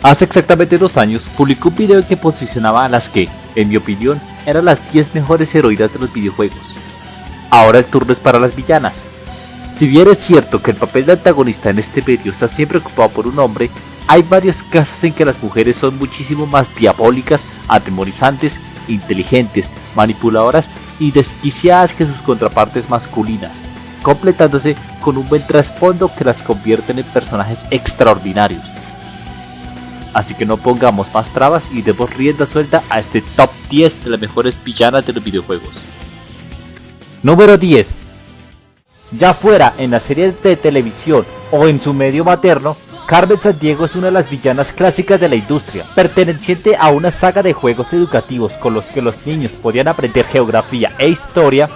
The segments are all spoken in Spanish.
Hace exactamente 2 años publicó un video que posicionaba a las que, en mi opinión, eran las 10 mejores heroínas de los videojuegos. Ahora el turno es para las villanas. Si bien es cierto que el papel de antagonista en este medio está siempre ocupado por un hombre, hay varios casos en que las mujeres son muchísimo más diabólicas, atemorizantes, inteligentes, manipuladoras y desquiciadas que sus contrapartes masculinas, completándose con un buen trasfondo que las convierten en personajes extraordinarios. Así que no pongamos más trabas y demos rienda suelta a este top 10 de las mejores villanas de los videojuegos. Número 10. Ya fuera en la serie de televisión o en su medio materno, Carmen Sandiego es una de las villanas clásicas de la industria, perteneciente a una saga de juegos educativos con los que los niños podían aprender geografía e historia.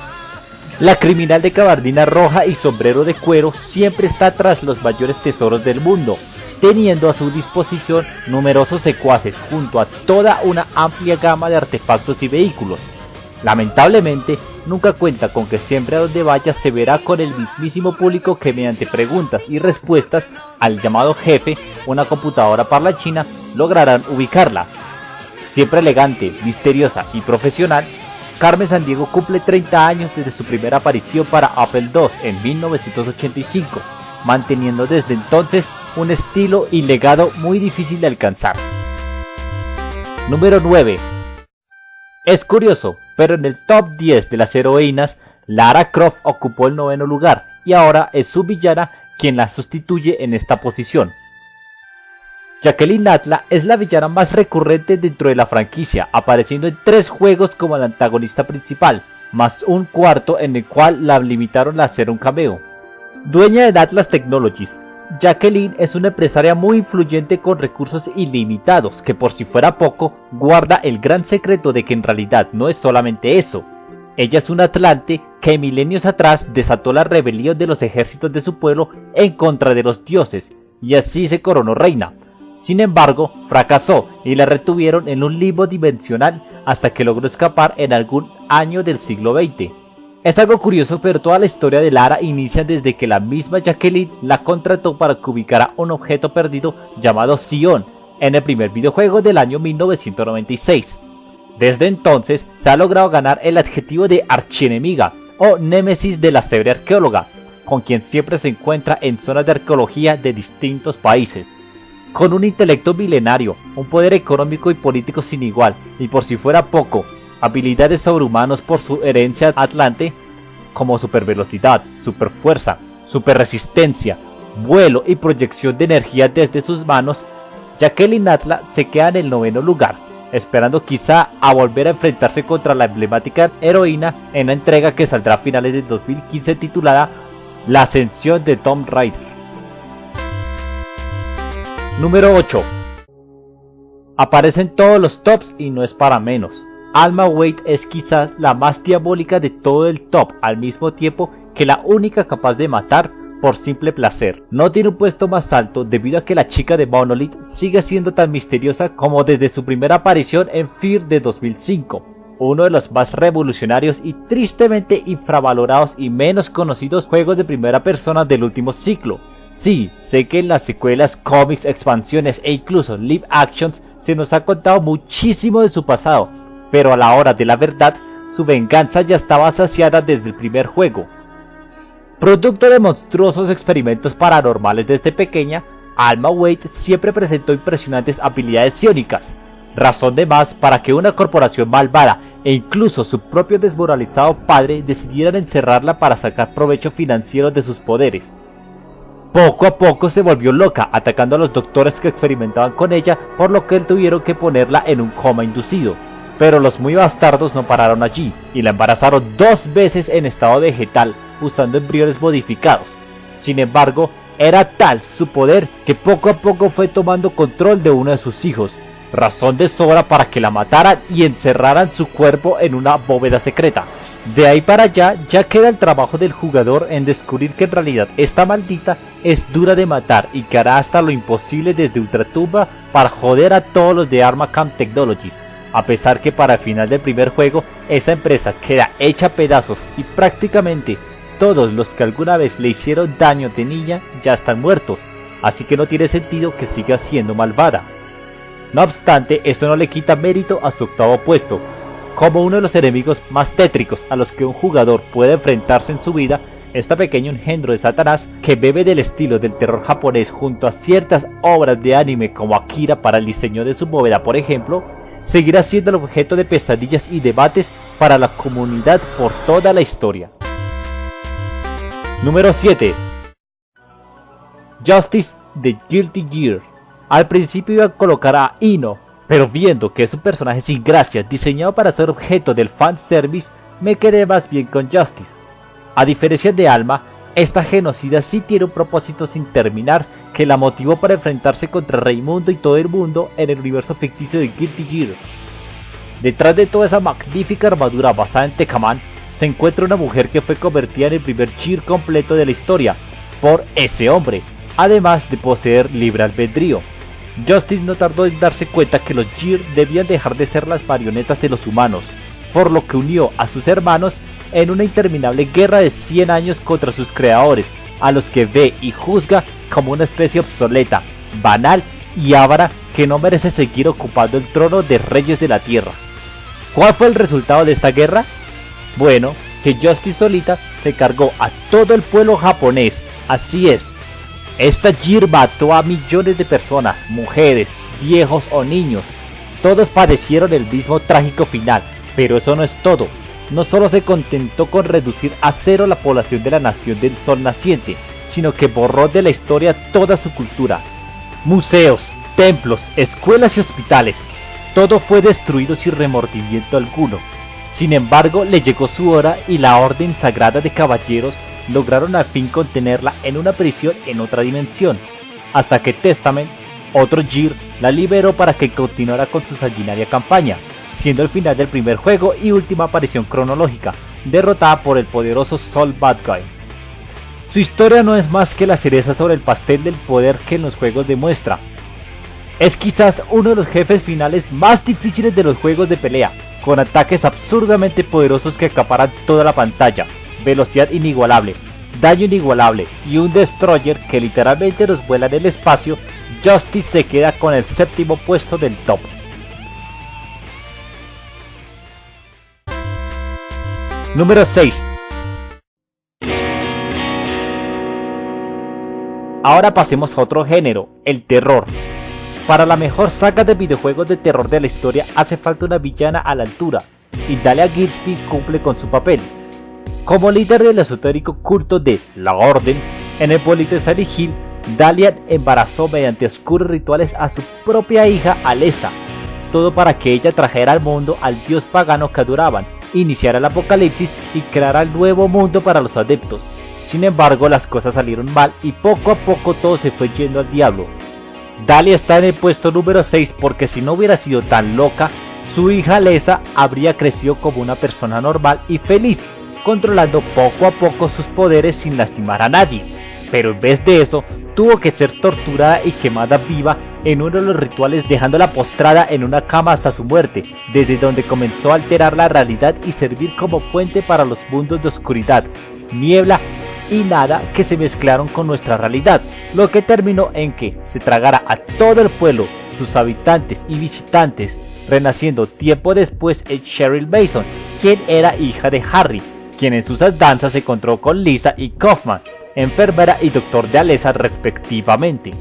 La criminal de gabardina roja y sombrero de cuero siempre está tras los mayores tesoros del mundo, teniendo a su disposición numerosos secuaces junto a toda una amplia gama de artefactos y vehículos. Lamentablemente, nunca cuenta con que siempre a donde vaya se verá con el mismísimo público que mediante preguntas y respuestas al llamado jefe, una computadora parlanchina, lograrán ubicarla. Siempre elegante, misteriosa y profesional, Carmen Sandiego cumple 30 años desde su primera aparición para Apple II en 1985, manteniendo desde entonces un estilo y legado muy difícil de alcanzar. Número 9. Es curioso, pero en el top 10 de las heroínas, Lara Croft ocupó el 9º lugar y ahora es su villana quien la sustituye en esta posición. Jacqueline Natla es la villana más recurrente dentro de la franquicia, apareciendo en 3 juegos como la antagonista principal, más un cuarto en el cual la limitaron a hacer un cameo. Dueña de Atlas Technologies, Jacqueline es una empresaria muy influyente con recursos ilimitados que, por si fuera poco, guarda el gran secreto de que en realidad no es solamente eso. Ella es un atlante que milenios atrás desató la rebelión de los ejércitos de su pueblo en contra de los dioses, y así se coronó reina. Sin embargo, fracasó y la retuvieron en un limbo dimensional hasta que logró escapar en algún año del siglo XX. Es algo curioso, pero toda la historia de Lara inicia desde que la misma Jacqueline la contrató para que ubicara un objeto perdido llamado Sion en el primer videojuego del año 1996. Desde entonces se ha logrado ganar el adjetivo de archienemiga o némesis de la célebre arqueóloga, con quien siempre se encuentra en zonas de arqueología de distintos países. Con un intelecto milenario, un poder económico y político sin igual, y por si fuera poco, habilidades sobrehumanos por su herencia atlante, como supervelocidad, superfuerza, superresistencia, vuelo y proyección de energía desde sus manos, Jacqueline Natla se queda en el 9º lugar, esperando quizá a volver a enfrentarse contra la emblemática heroína en la entrega que saldrá a finales de 2015 titulada La Ascensión de Tomb Raider. Número 8. Aparece en todos los tops y no es para menos. Alma Wade es quizás la más diabólica de todo el top, al mismo tiempo que la única capaz de matar por simple placer. No tiene un puesto más alto debido a que la chica de Monolith sigue siendo tan misteriosa como desde su primera aparición en Fear de 2005, uno de los más revolucionarios y tristemente infravalorados y menos conocidos juegos de primera persona del último ciclo. Sí, sé que en las secuelas, cómics, expansiones e incluso live actions se nos ha contado muchísimo de su pasado, pero a la hora de la verdad, su venganza ya estaba saciada desde el primer juego. Producto de monstruosos experimentos paranormales desde pequeña, Alma Wade siempre presentó impresionantes habilidades psiónicas, razón de más para que una corporación malvada e incluso su propio desmoralizado padre decidieran encerrarla para sacar provecho financiero de sus poderes. Poco a poco se volvió loca, atacando a los doctores que experimentaban con ella, por lo que tuvieron que ponerla en un coma inducido. Pero los muy bastardos no pararon allí, y la embarazaron 2 veces en estado vegetal, usando embriones modificados. Sin embargo, era tal su poder que poco a poco fue tomando control de uno de sus hijos, razón de sobra para que la mataran y encerraran su cuerpo en una bóveda secreta. De ahí para allá ya queda el trabajo del jugador en descubrir que en realidad esta maldita es dura de matar y que hará hasta lo imposible desde Ultratumba para joder a todos los de Arkham Technologies, a pesar que para el final del primer juego esa empresa queda hecha a pedazos y prácticamente todos los que alguna vez le hicieron daño de niña ya están muertos, así que no tiene sentido que siga siendo malvada. No obstante, esto no le quita mérito a su octavo puesto. Como uno de los enemigos más tétricos a los que un jugador puede enfrentarse en su vida, este pequeño engendro de Satanás, que bebe del estilo del terror japonés junto a ciertas obras de anime como Akira para el diseño de su bóveda por ejemplo, seguirá siendo el objeto de pesadillas y debates para la comunidad por toda la historia. Número 7. Justice de Guilty Gear. Al principio iba a colocar a Ino, pero viendo que es un personaje sin gracia diseñado para ser objeto del fanservice, me quedé más bien con Justice. A diferencia de Alma, esta genocida sí tiene un propósito sin terminar que la motivó para enfrentarse contra Raimundo y todo el mundo en el universo ficticio de Guilty Gear. Detrás de toda esa magnífica armadura basada en Tekkaman, se encuentra una mujer que fue convertida en el primer Gear completo de la historia por ese hombre, además de poseer libre albedrío. Justice no tardó en darse cuenta que los Gear debían dejar de ser las marionetas de los humanos, por lo que unió a sus hermanos en una interminable guerra de 100 años contra sus creadores, a los que ve y juzga como una especie obsoleta, banal y avara que no merece seguir ocupando el trono de reyes de la tierra. ¿Cuál fue el resultado de esta guerra? Bueno, que Justice solita se cargó a todo el pueblo japonés, así es. Esta Gear mató a millones de personas, mujeres, viejos o niños. Todos padecieron el mismo trágico final, pero eso no es todo. No solo se contentó con reducir a cero la población de la nación del sol naciente, sino que borró de la historia toda su cultura. Museos, templos, escuelas y hospitales, todo fue destruido sin remordimiento alguno. Sin embargo, le llegó su hora y la Orden Sagrada de Caballeros lograron al fin contenerla en una prisión en otra dimensión, hasta que Testament, otro Gear, la liberó para que continuara con su sanguinaria campaña, siendo el final del primer juego y última aparición cronológica, derrotada por el poderoso Soul Bad Guy. Su historia no es más que la cereza sobre el pastel del poder que en los juegos demuestra. Es quizás uno de los jefes finales más difíciles de los juegos de pelea, con ataques absurdamente poderosos que acaparan toda la pantalla, velocidad inigualable, daño inigualable y un destroyer que literalmente nos vuela en el espacio. Justice se queda con el séptimo puesto del top. Número 6. Ahora pasemos a otro género, el terror. Para la mejor saga de videojuegos de terror de la historia hace falta una villana a la altura, y Dahlia Gillespie cumple con su papel. Como líder del esotérico culto de la Orden, en el pueblito de Silent Hill, Dahlia embarazó mediante oscuros rituales a su propia hija Alessa, todo para que ella trajera al mundo al dios pagano que adoraban, iniciara el apocalipsis y creara el nuevo mundo para los adeptos. Sin embargo, las cosas salieron mal y poco a poco todo se fue yendo al diablo. Dahlia está en el puesto número 6 porque si no hubiera sido tan loca, su hija Alessa habría crecido como una persona normal y feliz, controlando poco a poco sus poderes sin lastimar a nadie. Pero en vez de eso, tuvo que ser torturada y quemada viva en uno de los rituales, dejándola postrada en una cama hasta su muerte, desde donde comenzó a alterar la realidad y servir como puente para los mundos de oscuridad, niebla y nada que se mezclaron con nuestra realidad, lo que terminó en que se tragara a todo el pueblo, sus habitantes y visitantes, renaciendo tiempo después en Cheryl Mason, quien era hija de Harry, quien en sus andanzas se encontró con Lisa y Kaufman, enfermera y doctor de Alessa respectivamente.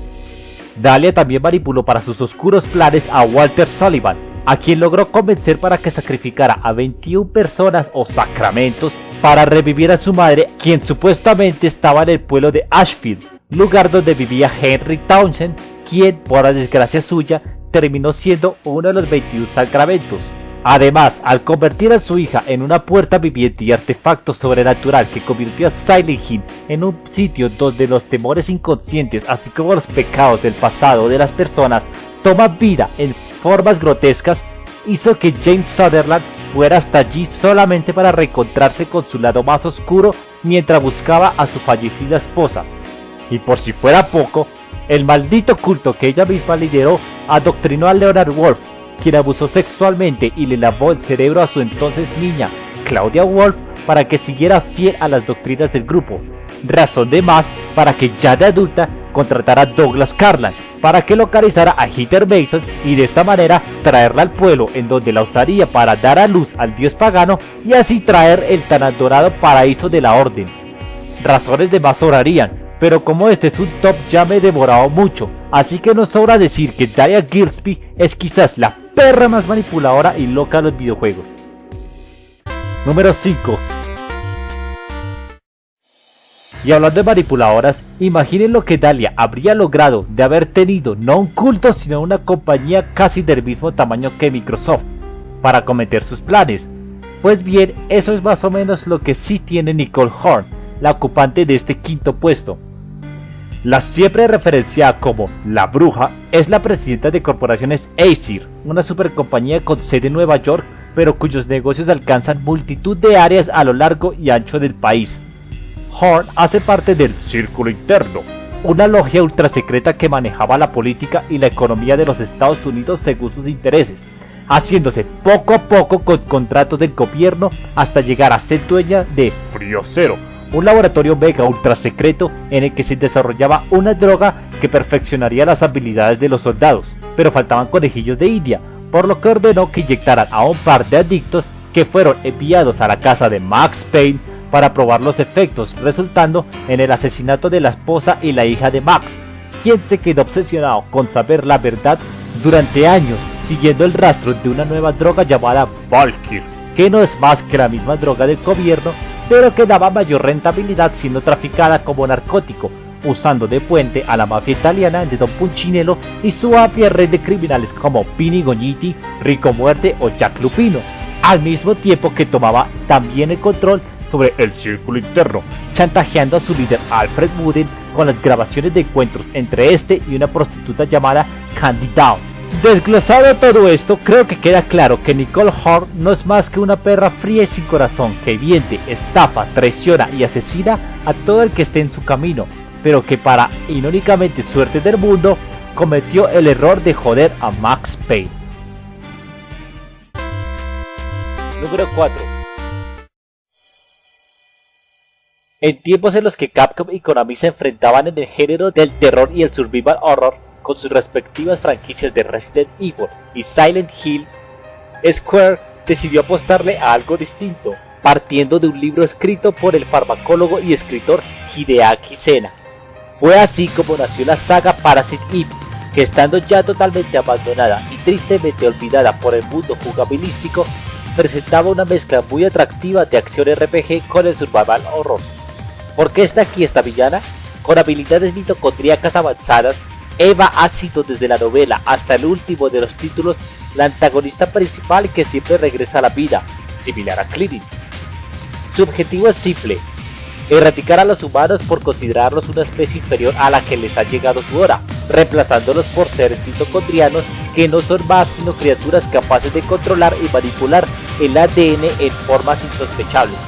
Dahlia también manipuló para sus oscuros planes a Walter Sullivan, a quien logró convencer para que sacrificara a 21 personas o sacramentos para revivir a su madre, quien supuestamente estaba en el pueblo de Ashfield, lugar donde vivía Henry Townsend, quien por la desgracia suya terminó siendo uno de los 21 sacramentos. Además, al convertir a su hija en una puerta viviente y artefacto sobrenatural que convirtió a Silent Hill en un sitio donde los temores inconscientes, así como los pecados del pasado de las personas, toman vida en formas grotescas, hizo que James Sutherland fuera hasta allí solamente para reencontrarse con su lado más oscuro mientras buscaba a su fallecida esposa. Y por si fuera poco, el maldito culto que ella misma lideró adoctrinó a Leonard Wolf, quien abusó sexualmente y le lavó el cerebro a su entonces niña, Claudia Wolf, para que siguiera fiel a las doctrinas del grupo. Razón de más para que ya de adulta contratara a Douglas Carland para que localizara a Heather Mason y de esta manera traerla al pueblo en donde la usaría para dar a luz al dios pagano y así traer el tan adorado paraíso de la orden. Razones de más sobrarían, pero como este es un top ya me he devorado mucho, así que no sobra decir que Diane Gillespie es quizás la perra más manipuladora y loca de los videojuegos. Número 5. Y hablando de manipuladoras, imaginen lo que Dahlia habría logrado de haber tenido no un culto sino una compañía casi del mismo tamaño que Microsoft para cometer sus planes. Pues bien, eso es más o menos lo que sí tiene Nicole Horn, la ocupante de este quinto puesto. La siempre referenciada como La Bruja es la presidenta de Corporaciones Aesir, una supercompañía con sede en Nueva York, pero cuyos negocios alcanzan multitud de áreas a lo largo y ancho del país. Horn hace parte del Círculo Interno, una logia ultrasecreta que manejaba la política y la economía de los Estados Unidos según sus intereses, haciéndose poco a poco con contratos del gobierno hasta llegar a ser dueña de Frío Cero, un laboratorio mega ultra secreto en el que se desarrollaba una droga que perfeccionaría las habilidades de los soldados, pero faltaban conejillos de India, por lo que ordenó que inyectaran a un par de adictos que fueron enviados a la casa de Max Payne para probar los efectos, resultando en el asesinato de la esposa y la hija de Max, quien se quedó obsesionado con saber la verdad durante años, siguiendo el rastro de una nueva droga llamada Valkyr, que no es más que la misma droga del gobierno, pero que daba mayor rentabilidad siendo traficada como narcótico, usando de puente a la mafia italiana de Don Punchinello y su amplia red de criminales como Pini Gogniti, Rico Muerte o Jack Lupino, al mismo tiempo que tomaba también el control sobre el Círculo Interno, chantajeando a su líder Alfred Wooden con las grabaciones de encuentros entre este y una prostituta llamada Candy Down. Desglosado todo esto, creo que queda claro que Nicole Horn no es más que una perra fría y sin corazón que miente, estafa, traiciona y asesina a todo el que esté en su camino, pero que para irónicamente suerte del mundo cometió el error de joder a Max Payne. Número 4. En tiempos en los que Capcom y Konami se enfrentaban en el género del terror y el survival horror con sus respectivas franquicias de Resident Evil y Silent Hill, Square decidió apostarle a algo distinto, partiendo de un libro escrito por el farmacólogo y escritor Hideaki Sena. Fue así como nació la saga Parasite Eve, que estando ya totalmente abandonada y tristemente olvidada por el mundo jugabilístico, presentaba una mezcla muy atractiva de acción RPG con el survival horror. ¿Por qué está aquí esta villana? Con habilidades mitocondríacas avanzadas, Eva ha sido desde la novela hasta el último de los títulos la antagonista principal que siempre regresa a la vida, similar a Cleaning. Su objetivo es simple: erradicar a los humanos por considerarlos una especie inferior a la que les ha llegado su hora, reemplazándolos por seres mitocondrianos que no son más sino criaturas capaces de controlar y manipular el ADN en formas insospechables.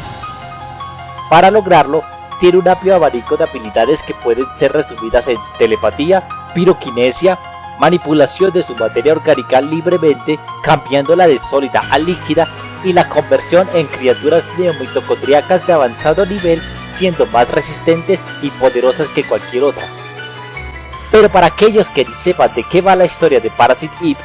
Para lograrlo, tiene un amplio abanico de habilidades que pueden ser resumidas en telepatía, piroquinesia, manipulación de su materia orgánica libremente, cambiándola de sólida a líquida, y la conversión en criaturas neomitocondriacas de avanzado nivel, siendo más resistentes y poderosas que cualquier otra. Pero para aquellos que ni sepan de qué va la historia de Parasite Eve,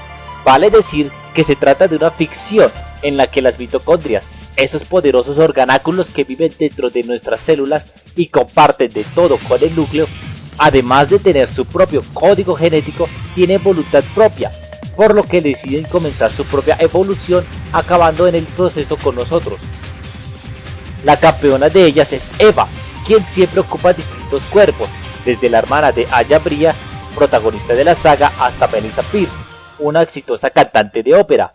vale decir que se trata de una ficción en la que las mitocondrias, esos poderosos organáculos que viven dentro de nuestras células y comparten de todo con el núcleo, además de tener su propio código genético, tienen voluntad propia, por lo que deciden comenzar su propia evolución, acabando en el proceso con nosotros. La campeona de ellas es Eva, quien siempre ocupa distintos cuerpos, desde la hermana de Aya Bria, protagonista de la saga, hasta Melissa Pierce, una exitosa cantante de ópera.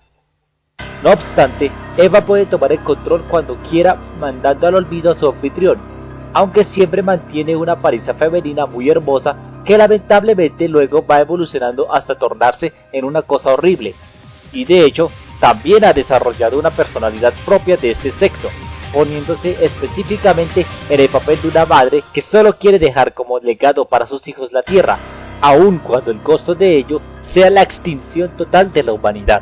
No obstante, Eva puede tomar el control cuando quiera, mandando al olvido a su anfitrión, aunque siempre mantiene una apariencia femenina muy hermosa que lamentablemente luego va evolucionando hasta tornarse en una cosa horrible, y de hecho también ha desarrollado una personalidad propia de este sexo, poniéndose específicamente en el papel de una madre que solo quiere dejar como legado para sus hijos la tierra, aun cuando el costo de ello sea la extinción total de la humanidad.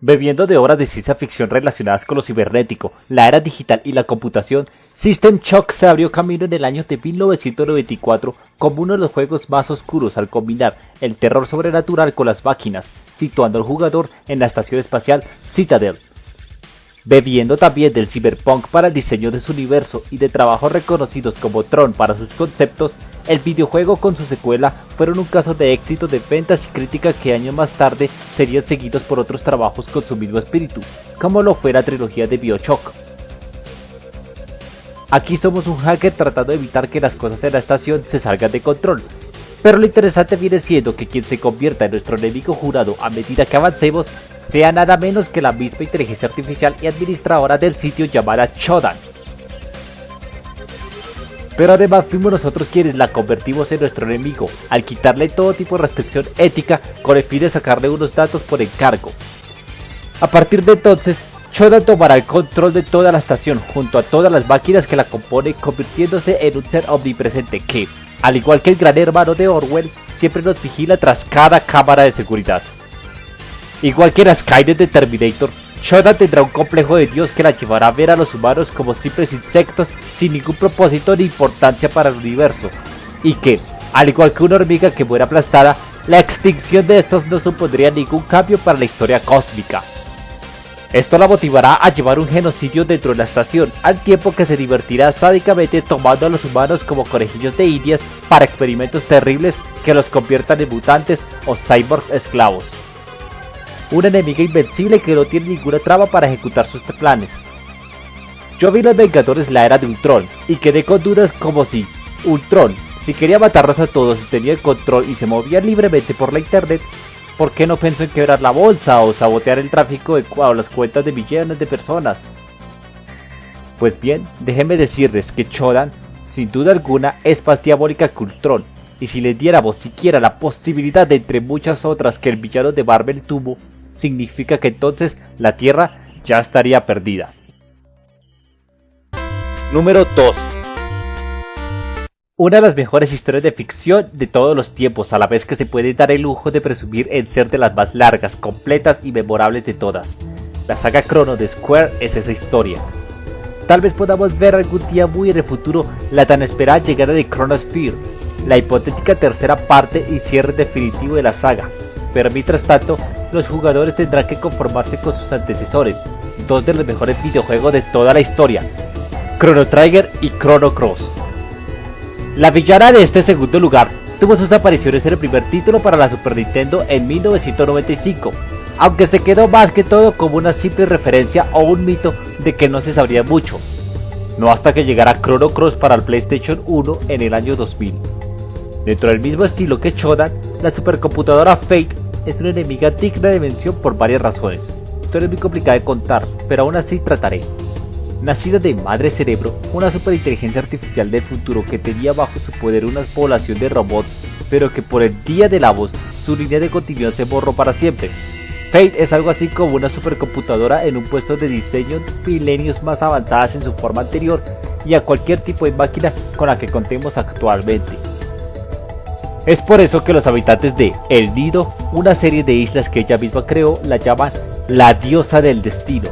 Bebiendo de obras de ciencia ficción relacionadas con lo cibernético, la era digital y la computación, System Shock se abrió camino en el año de 1994 como uno de los juegos más oscuros al combinar el terror sobrenatural con las máquinas, situando al jugador en la estación espacial Citadel. Bebiendo también del cyberpunk para el diseño de su universo y de trabajos reconocidos como Tron para sus conceptos, el videojuego con su secuela fueron un caso de éxito de ventas y crítica que años más tarde serían seguidos por otros trabajos con su mismo espíritu, como lo fue la trilogía de BioShock. Aquí somos un hacker tratando de evitar que las cosas en la estación se salgan de control, pero lo interesante viene siendo que quien se convierta en nuestro enemigo jurado a medida que avancemos sea nada menos que la misma inteligencia artificial y administradora del sitio llamada Shodan. Pero además fuimos nosotros quienes la convertimos en nuestro enemigo, al quitarle todo tipo de restricción ética con el fin de sacarle unos datos por encargo. A partir de entonces, Shodan tomará el control de toda la estación junto a todas las máquinas que la componen, convirtiéndose en un ser omnipresente que, al igual que el gran hermano de Orwell, siempre nos vigila tras cada cámara de seguridad. Igual que en Skynet de Terminator, Shodan tendrá un complejo de Dios que la llevará a ver a los humanos como simples insectos sin ningún propósito ni importancia para el universo, y que, al igual que una hormiga que muere aplastada, la extinción de estos no supondría ningún cambio para la historia cósmica. Esto la motivará a llevar un genocidio dentro de la estación, al tiempo que se divertirá sádicamente tomando a los humanos como conejillos de indias para experimentos terribles que los conviertan en mutantes o cyborgs esclavos. Una enemiga invencible que no tiene ninguna trama para ejecutar sus planes. Yo vi Los Vengadores la era de Ultron y quedé con dudas como si Ultron, si quería matarlos a todos y tenía el control y se movía libremente por la internet, ¿por qué no pensó en quebrar la bolsa o sabotear el tráfico de las cuentas de millones de personas? Pues bien, déjenme decirles que Shodan, sin duda alguna, es más diabólica que Ultron, y si les diéramos siquiera la posibilidad de entre muchas otras que el villano de Marvel tuvo, significa que entonces la Tierra ya estaría perdida. Número 2. Una de las mejores historias de ficción de todos los tiempos, a la vez que se puede dar el lujo de presumir en ser de las más largas, completas y memorables de todas. La saga Chrono de Square es esa historia. Tal vez podamos ver algún día muy en el futuro la tan esperada llegada de Chronosphere, la hipotética tercera parte y cierre definitivo de la saga, pero mientras tanto, los jugadores tendrán que conformarse con sus antecesores, dos de los mejores videojuegos de toda la historia, Chrono Trigger y Chrono Cross. La villana de este segundo lugar tuvo sus apariciones en el primer título para la Super Nintendo en 1995, aunque se quedó más que todo como una simple referencia o un mito de que no se sabría mucho, no hasta que llegara Chrono Cross para el PlayStation 1 en el año 2000. Dentro del mismo estilo que Shodan, la supercomputadora Fate es una enemiga digna de mención por varias razones. Esto es muy complicado de contar, pero aún así trataré. Nacida de Madre Cerebro, una superinteligencia artificial del futuro que tenía bajo su poder una población de robots, pero que por el día de la voz, su línea de continuidad se borró para siempre. Fate es algo así como una supercomputadora en un puesto de diseño milenios más avanzadas en su forma anterior y a cualquier tipo de máquina con la que contemos actualmente. Es por eso que los habitantes de El Nido, una serie de islas que ella misma creó, la llaman la diosa del destino.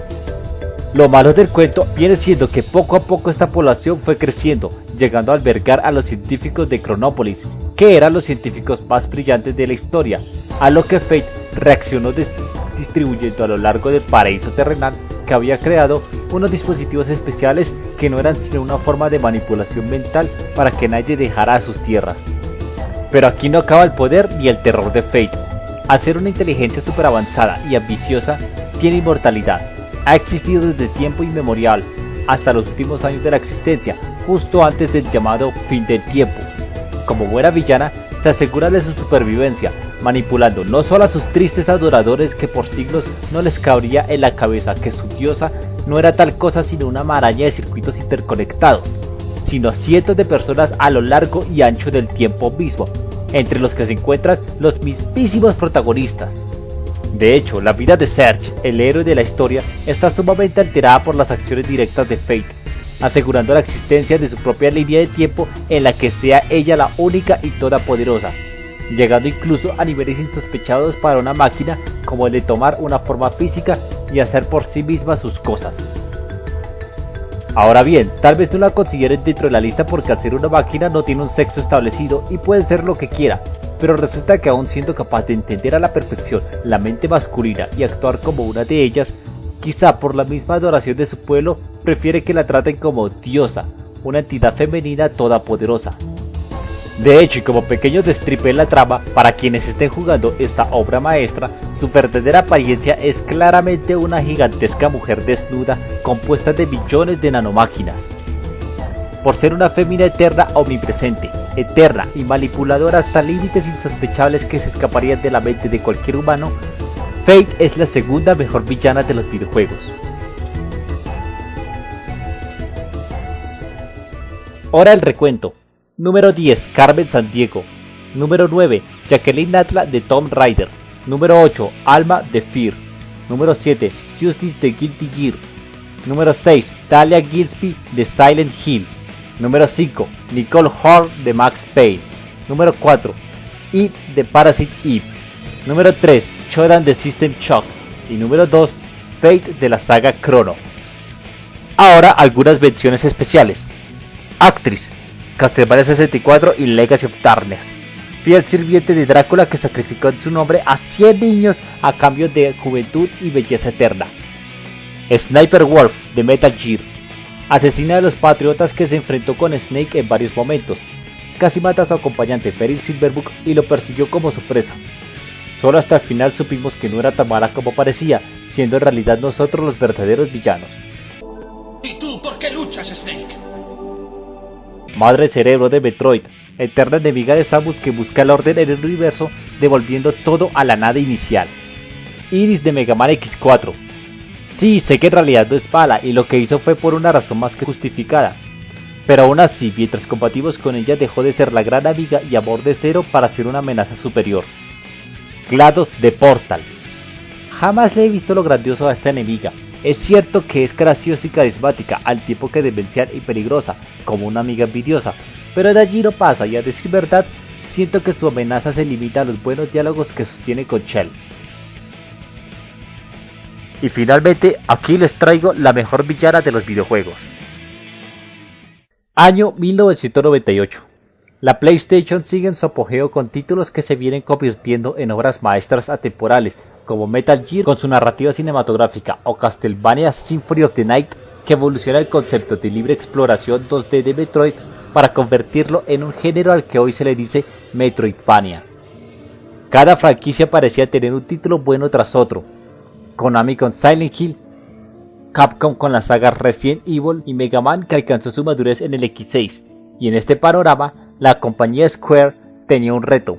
Lo malo del cuento viene siendo que poco a poco esta población fue creciendo, llegando a albergar a los científicos de Chronopolis, que eran los científicos más brillantes de la historia, a lo que Fate reaccionó distribuyendo a lo largo del paraíso terrenal que había creado unos dispositivos especiales que no eran sino una forma de manipulación mental para que nadie dejara a sus tierras. Pero aquí no acaba el poder ni el terror de Fate. Al ser una inteligencia super avanzada y ambiciosa, tiene inmortalidad. Ha existido desde tiempo inmemorial, hasta los últimos años de la existencia, justo antes del llamado fin del tiempo. Como buena villana, se asegura de su supervivencia, manipulando no solo a sus tristes adoradores que por siglos no les cabría en la cabeza que su diosa no era tal cosa sino una maraña de circuitos interconectados, sino a cientos de personas a lo largo y ancho del tiempo mismo, entre los que se encuentran los mismísimos protagonistas. De hecho, la vida de Serge, el héroe de la historia, está sumamente alterada por las acciones directas de Fate, asegurando la existencia de su propia línea de tiempo en la que sea ella la única y todopoderosa. llegando incluso a niveles insospechados para una máquina como el de tomar una forma física y hacer por sí misma sus cosas. Ahora bien, tal vez no la consideren dentro de la lista porque al ser una máquina no tiene un sexo establecido y puede ser lo que quiera, pero resulta que aún siendo capaz de entender a la perfección la mente masculina y actuar como una de ellas, quizá por la misma adoración de su pueblo prefiere que la traten como diosa, una entidad femenina todopoderosa. De hecho, y como pequeño destripe en la trama, para quienes estén jugando esta obra maestra, su verdadera apariencia es claramente una gigantesca mujer desnuda compuesta de millones de nanomáquinas. Por ser una fémina eterna omnipresente, eterna y manipuladora hasta límites insospechables que se escaparían de la mente de cualquier humano, Fate es la segunda mejor villana de los videojuegos. Ahora el recuento. Número 10, Carmen Sandiego. Número 9, Jacqueline Natla de Tomb Raider. Número 8, Alma de Fear. Número 7, Justice de Guilty Gear. Número 6, Talia Gillespie de Silent Hill. Número 5, Nicole Horn de Max Payne. Número 4, Eve de Parasite Eve. Número 3, Shodan de System Shock. Y número 2, Fate de la saga Chrono. Ahora algunas menciones especiales. Actriz: Castlevania 64 y Legacy of Darkness. Fiel sirviente de Drácula que sacrificó en su nombre a 100 niños a cambio de juventud y belleza eterna. Sniper Wolf de Metal Gear. Asesina de los patriotas que se enfrentó con Snake en varios momentos. Casi mata a su acompañante Beryl Silverbook y lo persiguió como su presa. Solo hasta el final supimos que no era tan mala como parecía, siendo en realidad nosotros los verdaderos villanos. ¿Y tú por qué luchas, Snake? Madre Cerebro de Metroid, eterna enemiga de Samus que busca el orden en el universo, devolviendo todo a la nada inicial. Iris de Mega Man X4. Sí, sé que en realidad no es mala y lo que hizo fue por una razón más que justificada, pero aún así, mientras combatimos con ella dejó de ser la gran amiga y amor de Zero para ser una amenaza superior. GLaDOS de Portal. Jamás le he visto lo grandioso a esta enemiga. Es cierto que es graciosa y carismática, al tiempo que demencial y peligrosa, como una amiga envidiosa, pero de allí no pasa y a decir verdad, siento que su amenaza se limita a los buenos diálogos que sostiene con Chell. Y finalmente, aquí les traigo la mejor villana de los videojuegos. Año 1998. La PlayStation sigue en su apogeo con títulos que se vienen convirtiendo en obras maestras atemporales, como Metal Gear con su narrativa cinematográfica o Castlevania Symphony of the Night, que evoluciona el concepto de libre exploración 2D de Metroid para convertirlo en un género al que hoy se le dice Metroidvania. Cada franquicia parecía tener un título bueno tras otro. Konami con Silent Hill, Capcom con la saga Resident Evil y Mega Man, que alcanzó su madurez en el X6, y en este panorama la compañía Square tenía un reto: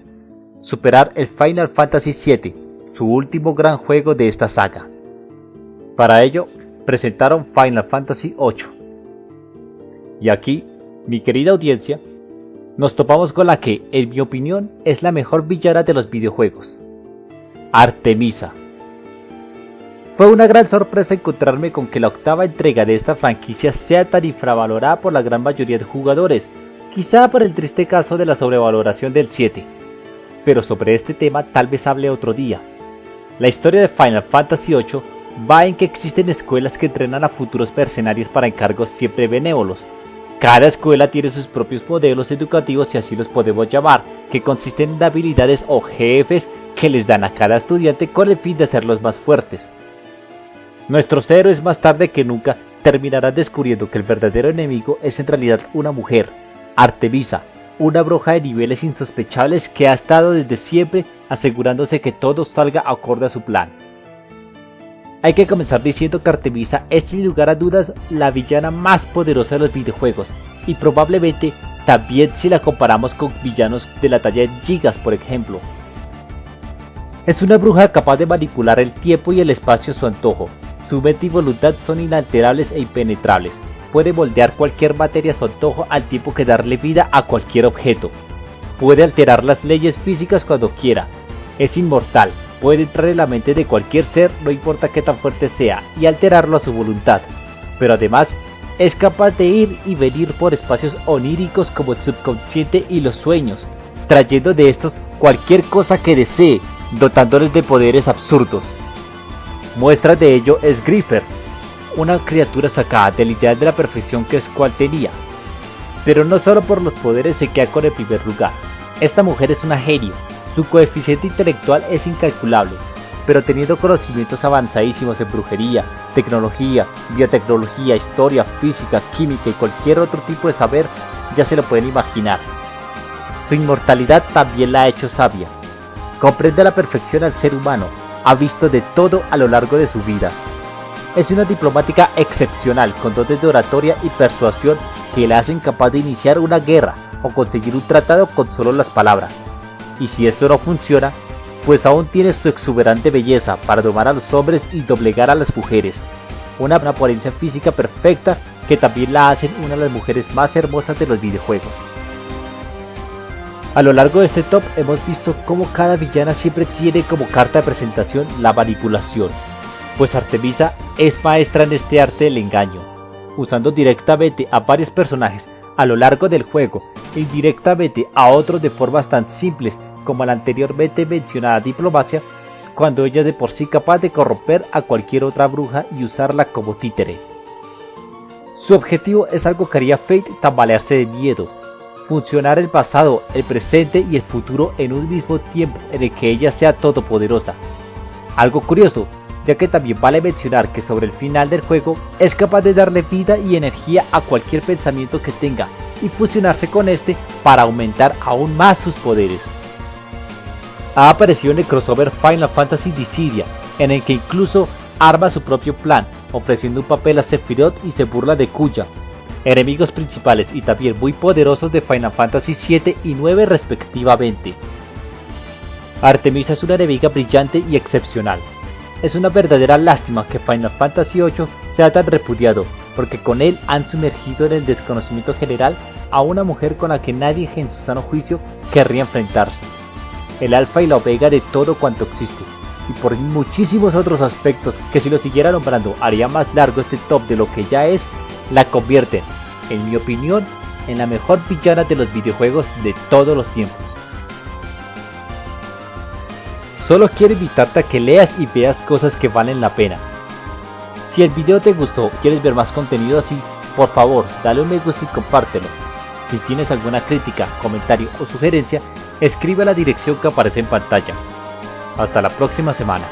superar el Final Fantasy VII, su último gran juego de esta saga. Para ello, presentaron Final Fantasy VIII. Y aquí, mi querida audiencia, nos topamos con la que, en mi opinión, es la mejor villana de los videojuegos: Artemisa. Fue una gran sorpresa encontrarme con que la octava entrega de esta franquicia sea tan infravalorada por la gran mayoría de jugadores, quizá por el triste caso de la sobrevaloración del 7. Pero sobre este tema tal vez hable otro día. La historia de Final Fantasy VIII va en que existen escuelas que entrenan a futuros mercenarios para encargos siempre benévolos. Cada escuela tiene sus propios modelos educativos, si así los podemos llamar, que consisten en habilidades o jefes que les dan a cada estudiante con el fin de hacerlos más fuertes. Nuestros héroes, más tarde que nunca, terminarán descubriendo que el verdadero enemigo es en realidad una mujer, Artemisa, una bruja de niveles insospechables que ha estado desde siempre asegurándose que todo salga acorde a su plan. Hay que comenzar diciendo que Artemisa es sin lugar a dudas la villana más poderosa de los videojuegos, y probablemente también si la comparamos con villanos de la talla de Gigas, por ejemplo. Es una bruja capaz de manipular el tiempo y el espacio a su antojo. Su mente y voluntad son inalterables e impenetrables. Puede moldear cualquier materia a su antojo al tiempo que darle vida a cualquier objeto. Puede alterar las leyes físicas cuando quiera. Es inmortal, puede entrar en la mente de cualquier ser, no importa qué tan fuerte sea, y alterarlo a su voluntad. Pero además, es capaz de ir y venir por espacios oníricos como el subconsciente y los sueños, extrayendo de estos cualquier cosa que desee, dotándoles de poderes absurdos. Muestra de ello es Griefer, una criatura sacada del ideal de la perfección que Squall tenía. Pero no solo por los poderes se queda con el primer lugar. Esta mujer es una genio, su coeficiente intelectual es incalculable, pero teniendo conocimientos avanzadísimos en brujería, tecnología, biotecnología, historia, física, química y cualquier otro tipo de saber, ya se lo pueden imaginar. Su inmortalidad también la ha hecho sabia. Comprende a la perfección al ser humano, ha visto de todo a lo largo de su vida. Es una diplomática excepcional con dotes de oratoria y persuasión que la hacen capaz de iniciar una guerra o conseguir un tratado con solo las palabras. Y si esto no funciona, pues aún tiene su exuberante belleza para domar a los hombres y doblegar a las mujeres. Una apariencia física perfecta que también la hacen una de las mujeres más hermosas de los videojuegos. A lo largo de este top hemos visto cómo cada villana siempre tiene como carta de presentación la manipulación, pues Artemisa es maestra en este arte del engaño, usando directamente a varios personajes a lo largo del juego e indirectamente a otros de formas tan simples como la anteriormente mencionada diplomacia, cuando ella es de por sí capaz de corromper a cualquier otra bruja y usarla como títere. Su objetivo es algo que haría Fate tambalearse de miedo: funcionar el pasado, el presente y el futuro en un mismo tiempo en el que ella sea todopoderosa. Algo curioso, ya que también vale mencionar que sobre el final del juego es capaz de darle vida y energía a cualquier pensamiento que tenga y fusionarse con este para aumentar aún más sus poderes. Ha aparecido en el crossover Final Fantasy Dissidia, en el que incluso arma su propio plan, ofreciendo un papel a Sephiroth y se burla de Kuya, enemigos principales y también muy poderosos de Final Fantasy 7 y 9 respectivamente. Artemisa es una enemiga brillante y excepcional. Es una verdadera lástima que Final Fantasy 8 sea tan repudiado, porque con él han sumergido en el desconocimiento general a una mujer con la que nadie en su sano juicio querría enfrentarse. El alfa y la omega de todo cuanto existe, y por muchísimos otros aspectos que si lo siguiera nombrando haría más largo este top de lo que ya es, la convierten, en mi opinión, en la mejor villana de los videojuegos de todos los tiempos. Solo quiero invitarte a que leas y veas cosas que valen la pena. Si el video te gustó y quieres ver más contenido así, por favor dale un me gusta y compártelo. Si tienes alguna crítica, comentario o sugerencia, escribe a la dirección que aparece en pantalla. Hasta la próxima semana.